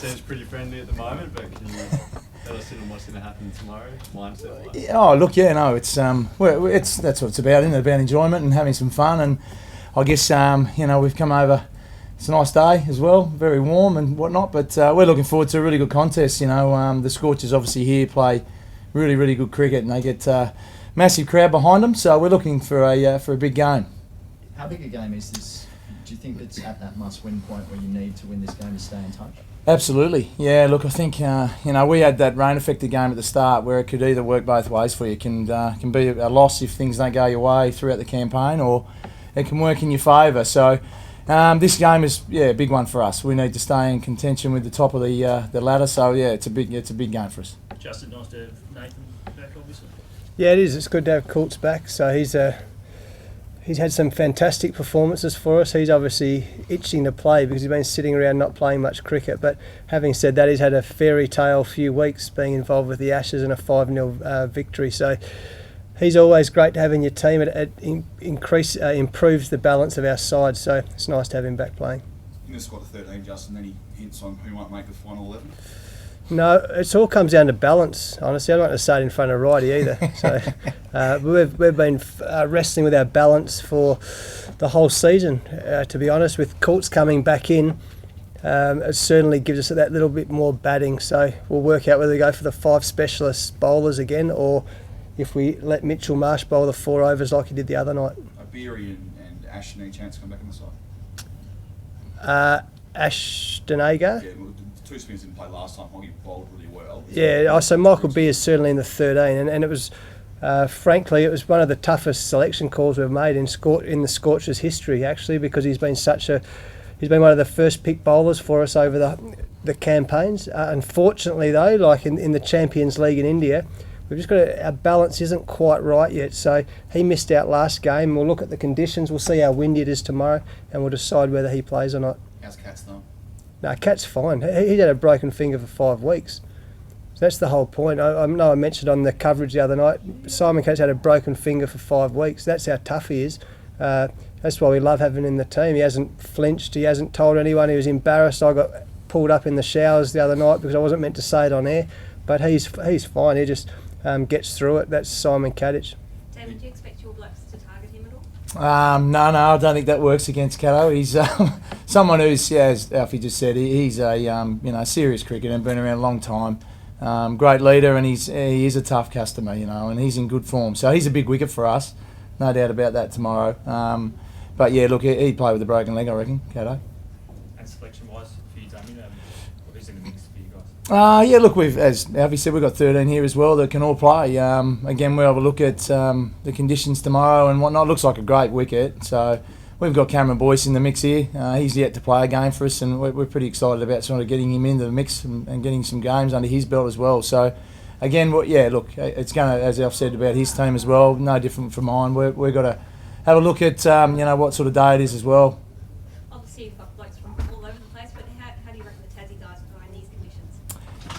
seems pretty friendly at the moment, but can you let us in on what's going to happen tomorrow, mindset-wise? Oh, look, yeah, no, it's that's what it's about, isn't it? About enjoyment and having some fun, and I guess we've come over. It's a nice day as well, very warm and whatnot, but we're looking forward to a really good contest. The Scorchers obviously here play really, really good cricket, and they get massive crowd behind them, so we're looking for a big game. How big a game is this? Do you think it's at that must-win point where you need to win this game to stay in touch? Absolutely, yeah. Look, I think we had that rain-affected game at the start where it could either work both ways for you. It can be a loss if things don't go your way throughout the campaign, or it can work in your favour. So this game is a big one for us. We need to stay in contention with the top of the ladder. So it's a big game for us. Justin, nice to have Nathan back, obviously. Yeah, it is. It's good to have Coults back. So he's had some fantastic performances for us. He's obviously itching to play because he's been sitting around not playing much cricket. But having said that, he's had a fairy tale few weeks being involved with the Ashes and a 5-0 victory. So he's always great to have in your team. It improves the balance of our side. So it's nice to have him back playing. In the squad of 13, Justin, any hints on who might make the final 11? No, it all comes down to balance, honestly. I don't want to say it in front of Righty either. So we've been wrestling with our balance for the whole season, to be honest. With Coults coming back in, it certainly gives us that little bit more batting. So we'll work out whether we go for the 5 specialist bowlers again, or if we let Mitchell Marsh bowl the 4 overs like he did the other night. Beery and Ashton, any chance to come back on the side? Ashton Agar? Yeah, well, the 2 spinners didn't play last time. Moggy bowled really well. So Michael Beer is certainly in the 13, and it was, frankly, it was one of the toughest selection calls we've made in the Scorchers' history, actually, because he's been one of the first pick bowlers for us over the campaigns. Unfortunately, though, like in the Champions League in India, we've just got our balance isn't quite right yet. So he missed out last game. We'll look at the conditions. We'll see how windy it is tomorrow, and we'll decide whether he plays or not. How's Cat's though? No, Cat's fine. He had a broken finger for 5 weeks. So that's the whole point. I know I mentioned on the coverage the other night, Simon Cat's had a broken finger for 5 weeks. That's how tough he is. That's why we love having him in the team. He hasn't flinched. He hasn't told anyone. He was embarrassed. I got pulled up in the showers the other night because I wasn't meant to say it on air. But he's fine. He just gets through it. That's Simon Catich. Damien, do you expect your blokes to target him at all? No, I don't think that works against Caddo. He's someone who's, as Alfie just said, he's a serious cricketer and been around a long time. Great leader, and he is a tough customer, and he's in good form. So he's a big wicket for us, no doubt about that tomorrow. But yeah, look, he'd play with a broken leg, I reckon, Caddo. And selection-wise for you, Damien, who's in the mix for you guys? Look, as Alfie said, we've got 13 here as well that can all play. Again, we'll have a look at the conditions tomorrow and whatnot. Looks like a great wicket. So we've got Cameron Boyce in the mix here. He's yet to play a game for us, and we're pretty excited about sort of getting him into the mix and getting some games under his belt as well. So again, look, it's going to, as Alf said about his team as well, no different from mine. We've got to have a look at what sort of day it is as well. Obviously, you've got blokes from all over the place, but how do you reckon the Tassie guys are going in these conditions?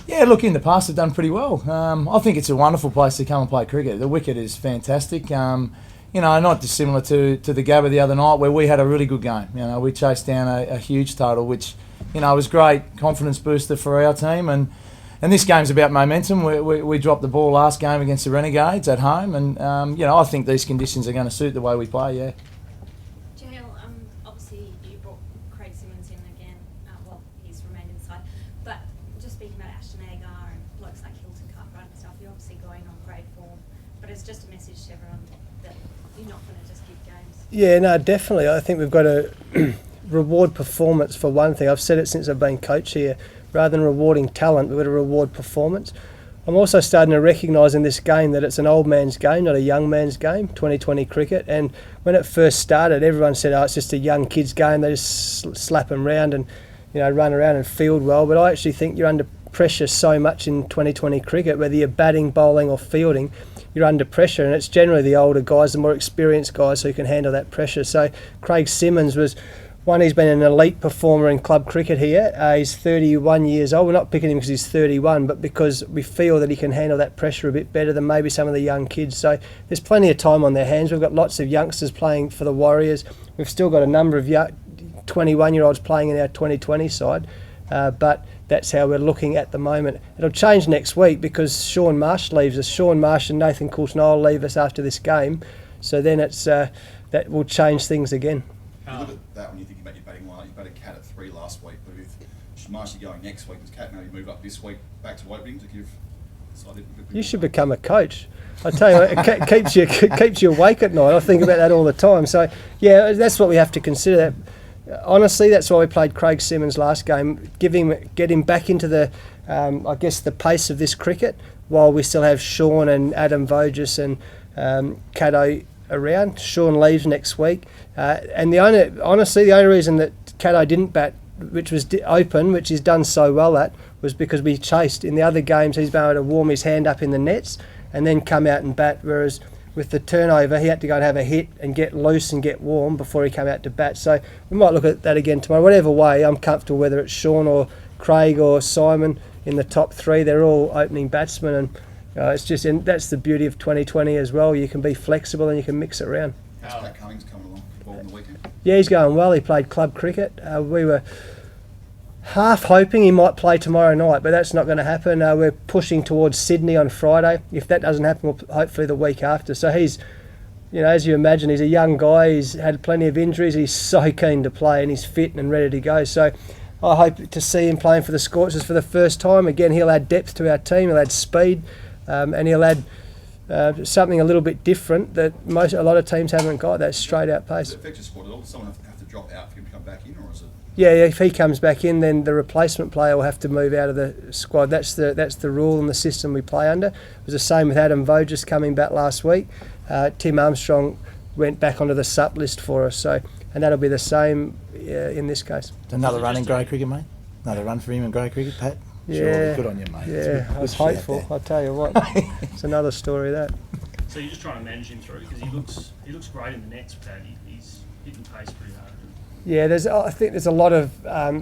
Yeah, look, in the past they've done pretty well. I think it's a wonderful place to come and play cricket. The wicket is fantastic. Not dissimilar to the Gabba the other night where we had a really good game. We chased down a huge total, which, was great confidence booster for our team. And this game's about momentum. We dropped the ball last game against the Renegades at home, and I think these conditions are going to suit the way we play. Yeah. Jael, obviously you brought Craig Simmons in again. He's remained inside. But just speaking about Ashton Agar and blokes like Hilton Cartwright and stuff, you're obviously going on great form. But it's just a message to everyone that you're not going to just give games. Yeah, no, definitely. I think we've got to reward performance for one thing. I've said it since I've been coach here. Rather than rewarding talent, we've got to reward performance. I'm also starting to recognise in this game that it's an old man's game, not a young man's game, 2020 cricket. And when it first started, everyone said, it's just a young kid's game. They just slap them round and run around and field well. But I actually think you're under pressure so much in 2020 cricket, whether you're batting, bowling or fielding, you're under pressure. And it's generally the older guys, the more experienced guys who can handle that pressure. So Craig Simmons was... he's been an elite performer in club cricket here. He's 31 years old. We're not picking him because he's 31, but because we feel that he can handle that pressure a bit better than maybe some of the young kids. So there's plenty of time on their hands. We've got lots of youngsters playing for the Warriors. We've still got a number of 21-year-olds playing in our 2020 side. But that's how we're looking at the moment. It'll change next week because Sean Marsh leaves us. Sean Marsh and Nathan Coulter-Nile leave us after this game. So then it's that will change things again. You look at that when you think about your batting line. You batted Cat at 3 last week, but if Marsh going next week, does Cat maybe move up this week back to opening to give the side a bit You should more? become a coach. I tell you, it keeps you awake at night. I think about that all the time. So yeah, that's what we have to consider. Honestly, that's why we played Craig Simmons last game. Get him back into the, I guess, the pace of this cricket, while we still have Sean and Adam Voges and Caddo around. Sean leaves next week, and the only reason that Caddo didn't bat, which was open, which he's done so well at, was because we chased. In the other games, he's been able to warm his hand up in the nets and then come out and bat, whereas with the turnover, he had to go and have a hit and get loose and get warm before he came out to bat. So we might look at that again tomorrow. Whatever way, I'm comfortable whether it's Sean or Craig or Simon in the top 3. They're all opening batsmen, and it's just, and that's the beauty of 2020 as well. You can be flexible and you can mix it around. How's Pat Cummings coming along for ball on the weekend? Yeah, he's going well. He played club cricket. We were half hoping he might play tomorrow night, but that's not going to happen. We're pushing towards Sydney on Friday. If that doesn't happen, we'll hopefully the week after. So he's, as you imagine, he's a young guy. He's had plenty of injuries. He's so keen to play and he's fit and ready to go. So I hope to see him playing for the Scorchers for the first time. Again, he'll add depth to our team. He'll add speed, and he'll add something a little bit different that a lot of teams haven't got. That straight out pace. Does it affect your squad at all? Does someone have to drop out for him to come back in, or is it? Yeah, if he comes back in, then the replacement player will have to move out of the squad. That's the rule and the system we play under. It was the same with Adam Voges coming back last week. Tim Armstrong went back onto the sup list for us, and that'll be the same in this case. Another run in grey cricket, mate. Another run for him in grey cricket, Pat. Yeah, Surely, good on you, mate. Yeah, I was shout hopeful. there. I'll tell you what, it's another story that. So you're just trying to manage him through, because he looks great in the nets, Pat. He's hitting pace pretty hard. Yeah, I think there's a lot of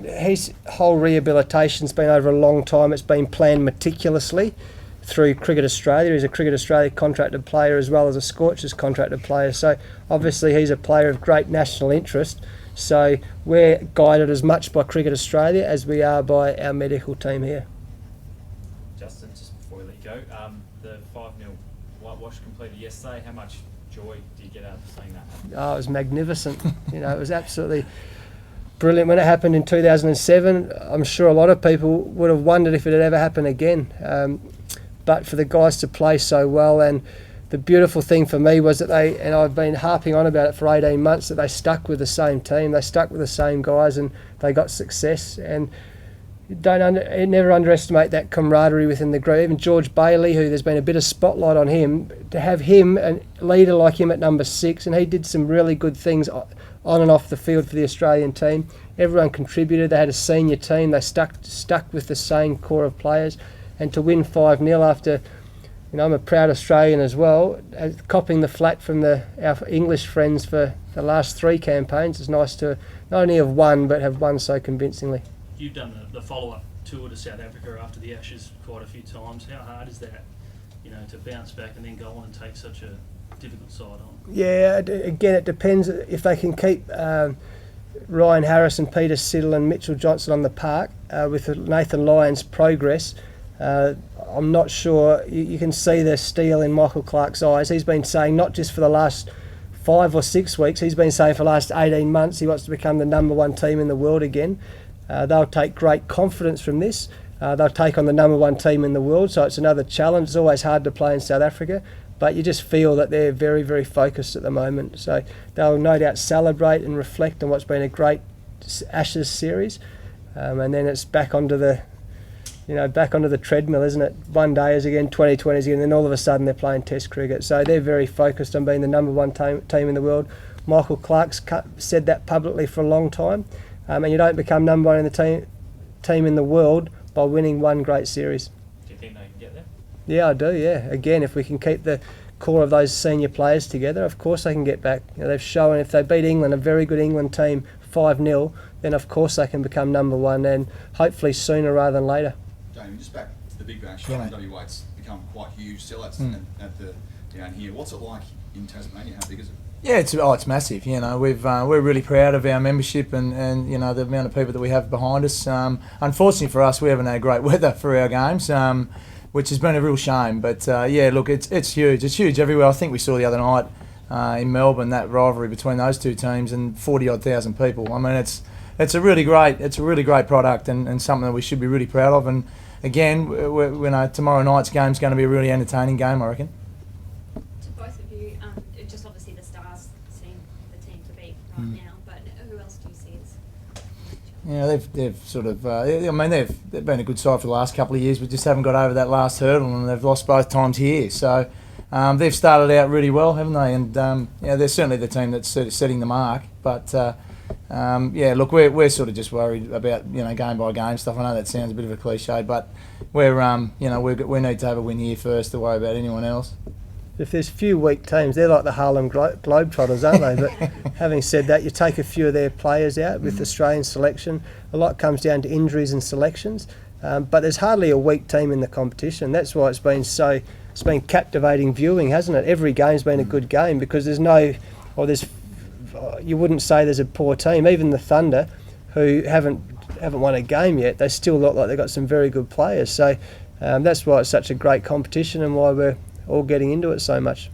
his whole rehabilitation's been over a long time. It's been planned meticulously through Cricket Australia. He's a Cricket Australia contracted player as well as a Scorchers contracted player. So obviously he's a player of great national interest. So we're guided as much by Cricket Australia as we are by our medical team here. Justin, just before we let you go, the 5-0 whitewash completed yesterday. How much joy do you get out of seeing that happen? Oh, it was magnificent. It was absolutely brilliant. When it happened in 2007, I'm sure a lot of people would have wondered if it had ever happened again. But for the guys to play so well, and the beautiful thing for me was that and I've been harping on about it for 18 months, that they stuck with the same team, they stuck with the same guys, and they got success. And never underestimate that camaraderie within the group. Even George Bailey, who there's been a bit of spotlight on him, to have him, a leader like him at number 6, and he did some really good things on and off the field for the Australian team. Everyone contributed. They had a senior team. They stuck with the same core of players, and to win 5-0 after, I'm a proud Australian as well, copping the flat from our English friends for the last 3 campaigns. It's nice to not only have won, but have won so convincingly. You've done the follow-up tour to South Africa after the Ashes quite a few times. How hard is that, to bounce back and then go on and take such a difficult side on? Yeah, again, it depends if they can keep Ryan Harris and Peter Siddle and Mitchell Johnson on the park with Nathan Lyon's progress. I'm not sure. You can see the steel in Michael Clarke's eyes. He's been saying, not just for the last 5 or 6 weeks, he's been saying for the last 18 months he wants to become the number 1 team in the world again. They'll take great confidence from this. They'll take on the number 1 team in the world, so it's another challenge. It's always hard to play in South Africa, but you just feel that they're very, very focused at the moment. So they'll no doubt celebrate and reflect on what's been a great Ashes series, and then it's back onto the treadmill, isn't it? One day is again, 2020 is again, and then all of a sudden they're playing Test cricket. So they're very focused on being the number 1 team in the world. Michael Clarke's said that publicly for a long time. And you don't become number 1 in the team in the world by winning 1 great series. Do you think they can get there? Yeah, I do, yeah. Again, if we can keep the core of those senior players together, of course they can get back. They've shown if they beat England, a very good England team, 5-0, then of course they can become number 1, and hopefully sooner rather than later. Damien, just back to the Big Bash. Yeah, WA, it's become quite huge still at the down here. What's it like in Tasmania? How big is it? Yeah, it's massive. You know, we're really proud of our membership and you know the amount of people that we have behind us. Unfortunately for us, we haven't had great weather for our games, which has been a real shame. But yeah, look, it's huge. It's huge everywhere. I think we saw the other night in Melbourne that rivalry between those two teams and 40-odd thousand people. I mean, it's a really great product and something that we should be really proud of. And again, we know tomorrow night's game's going to be a really entertaining game, I reckon. To both of you, just obviously the Stars seem the team to beat right now, but who else do you see as? Yeah, they've sort of. I mean, they've been a good side for the last couple of years. We just haven't got over that last hurdle, and they've lost both times here. So they've started out really well, haven't they? And yeah, they're certainly the team that's setting the mark. But yeah, look, we're sort of just worried about game by game stuff. I know that sounds a bit of a cliche, but we're we need to have a win here first to worry about anyone else. If there's few weak teams, they're like the Harlem Globetrotters, aren't they? But having said that, you take a few of their players out with Australian selection. A lot comes down to injuries and selections. But there's hardly a weak team in the competition. That's why it's been captivating viewing, hasn't it? Every game's been a good game because you wouldn't say there's a poor team. Even the Thunder, who haven't won a game yet, they still look like they've got some very good players. So that's why it's such a great competition and why we're all getting into it so much.